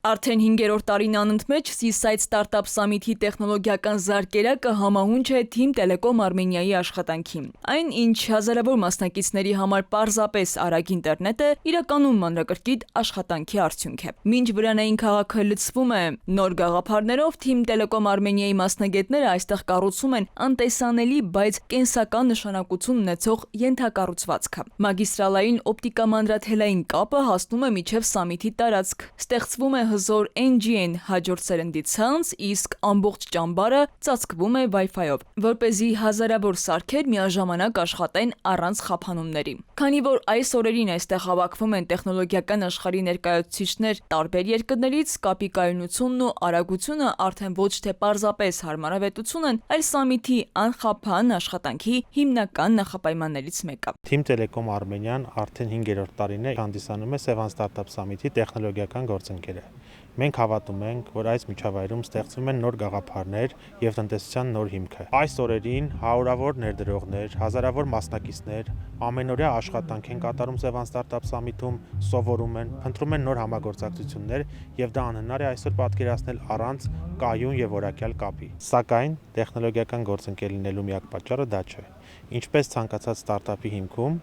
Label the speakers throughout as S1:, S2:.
S1: Արդեն 5-րդ տարին անընդմեջ Seaside Startup Summit-ի տեխնոլոգիական զարկերակը համահունչ է Թիմ Տելեկոմ Արմենիայի աշխատանքին։ Այն, ինչ հազարավոր մասնակիցների համար պարզապես արագ ինտերնետ է, իրականում մանրակրկիտ աշխատանքի արդյունք է։ Մինչ վրանային քաղաքը լցվում է նոր գաղափարներով, Թիմ Տելեկոմ Արմենիայի մասնագետները այստեղ կառուցում են անտեսանելի, բայց կենսական նշանակություն ունեցող ենթակառուցվածքը։ Մագիստրալային օպտիկամանրաթելային կապը հասնում է մինչև Summit-ի տարածք։ Ստեղծվում է հզոր NGN հաջորդ սերնդի ցանց, իսկ ամբողջ ճամբարը ծածկվում է Wi-Fi-ով, որպեսզի հազարավոր սարքեր միաժամանակ աշխատեն առանց խափանումների։ Քանի որ այս օրերին այստեղ հավաքվում են տեխնոլոգիական աշխարհի ներկայացուցիչներ տարբեր երկրներից, կապի կայունությունն ու արագությունը արդեն ոչ թե պարզապես հարմարավետություն են, այլ Summit-ի անխափան աշխատանքի հիմնական նախապայմաններից մեկը։
S2: Թիմ Տելեկոմ Արմենիան արդեն 5-րդ տարին է հանդիսանում է Sevan Startup Summit-ի տեխնոլոգիական գործընկերը։ Մենք հավատում ենք, որ այս միջավայրում ստեղծվում են նոր գաղափարներ եւ տնտեսության նոր հիմքը։ Այս օրերին հարյուրավոր ներդրողներ, հազարավոր մասնակիցներ ամենօրյա աշխատանք են կատարում Sevan Startup Summit-ում, սովորում են, փնտրում են նոր համագործակցություններ եւ դա անհնար է այսօր պատկերացնել առանց կայուն եւ որակյալ կապի։ Սակայն տեխնոլոգիական գործընկեր լինելու միակ պատճառը դա չէ։ Ինչպես ցանկացած ստարտափի հիմքում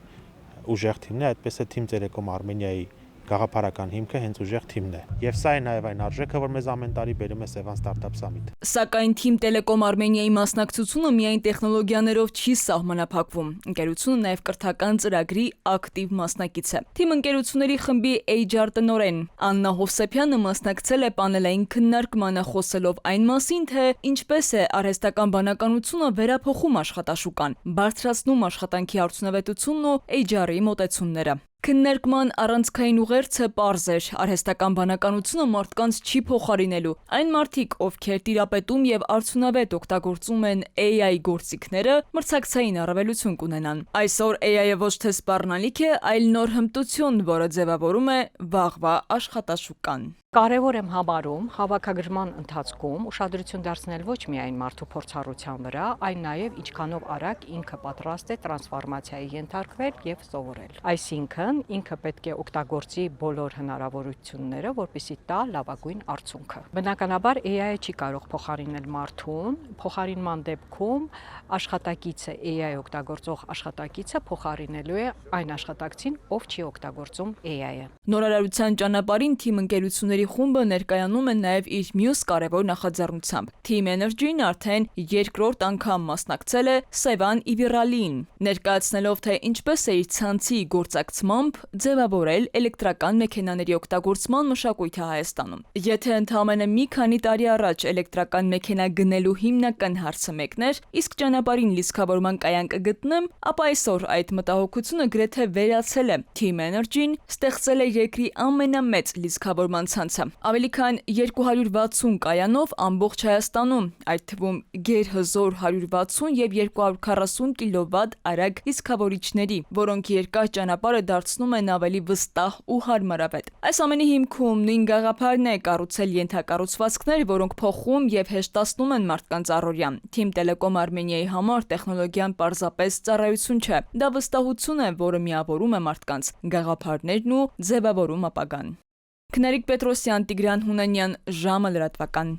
S2: ուժեղ թիմն է, այդպես է Թիմ Տելեկոմ Արմենիայի գաղափարական հիմքը հենց ուժեղ թիմն է։ Եվ սա է նաև այն արժեքը, որ մեզ ամեն տարի բերում է Sevan Startup Summit։
S1: Սակայն Թիմ Տելեկոմ Արմենիայի մասնակցությունը միայն տեխնոլոգիաներով չի սահմանափակվում։ Ընկերությունը նաև կրթական ծրագրի ակտիվ մասնակից է։ Թիմ ընկերությունների խմբի HR տնօրեն Աննա Հովսեփյանը մասնակցել է պանելային քննարկմանը, խոսելով այն մասին, թե ինչպես է արհեստական բանականությունը վերափոխում աշխատաշուկան, բարձրացնում աշխատանքի արդյունավետությունն ու HR-ի մոտեցումները։ Քննարկման առանցքային ուղերձը պարզ էր. արհեստական բանականությունը մարդկանց չի փոխարինելու։ Այն մարդիկ, ովքեր տիրապետում եւ արդյունավետ օգտագործում են AI գործիքները, մրցակցային առավելություն կունենան։ Այսօր AI-ը ոչ թե սպառնալիք է, այլ նոր հմտություն, որը ձևավորում է վաղվա աշխատաշուկան։
S3: Կարևոր եմ համարում հավաքագրման ընթացքում ուշադրություն դարձնել ոչ միայն մարդու փորձառության վրա, այլ նաև ինչքանով արագ ինքը պատրաստ է տրանսֆորմացիայի ենթարկվել եւ սովորել։ Այսինքն ինքը պետք է օգտագործի բոլոր հնարավորությունները, որպեսզի տա լավագույն արդյունքը։ Բնականաբար AI-ը չի կարող փոխարինել մարդուն, փոխարինման դեպքում աշխատակիցը AI օգտագործող աշխատակիցը փոխարինելու է այն աշխատակցին, ով չի օգտագործում AI-ը։
S1: Նորարարության ճանապարհին թիմ ընկերությունների խումբը ներկայանում է նաև իր մյուս կարևոր նախաձեռնությամբ։ Team Energy-ն արդեն երկրորդ անգամ մասնակցել է Sevan Ivirali-ին, ներկայացնելով, թե ինչպես է իր ցանցի գործակցմամբ ձևավորել էլեկտրական մեքենաների օգտագործման մշակույթը Հայաստանում։ Եթե ընդամենը մի քանի տարի առաջ էլեկտրական մեքենա գնելու հիմնական հարցը մեկն էր, իսկ ճանապարհին լիցքավորման կայան կգտնեմ, ապա այսօր այդ մտահոգությունը գրեթե վերացել է։ Team Energy-ն ստեղծել է երկրի ամենամեծ լիցքավորման ցանցը, ավելի քան 260 կայանով ամբողջ Հայաստանում, այդ թվում գերհզոր 160 եւ 240 կՎտ արագ լիցքավորիչների, որոնք երկար ճանապարհը դարձնում են ավելի վստահ ու հարմարավետ։ Այս ամենի հիմքում նույն գաղափարն է կառուցել ենթակառուցվածքներ, որոնք փոխում եւ հեշտացնում են մարդկանց առօրյան։ Թիմ Տելեկոմ Արմենիայի համար տեխնոլոգիան պարզապես ծառայություն չէ, դա վստահություն է, որը միավորում է մարդկանց, գաղափարներն ու ձևավորում ապագան։ Քնարիկ Պետրոսյան, Տիգրան Հունանյան, ժամը լրատվական։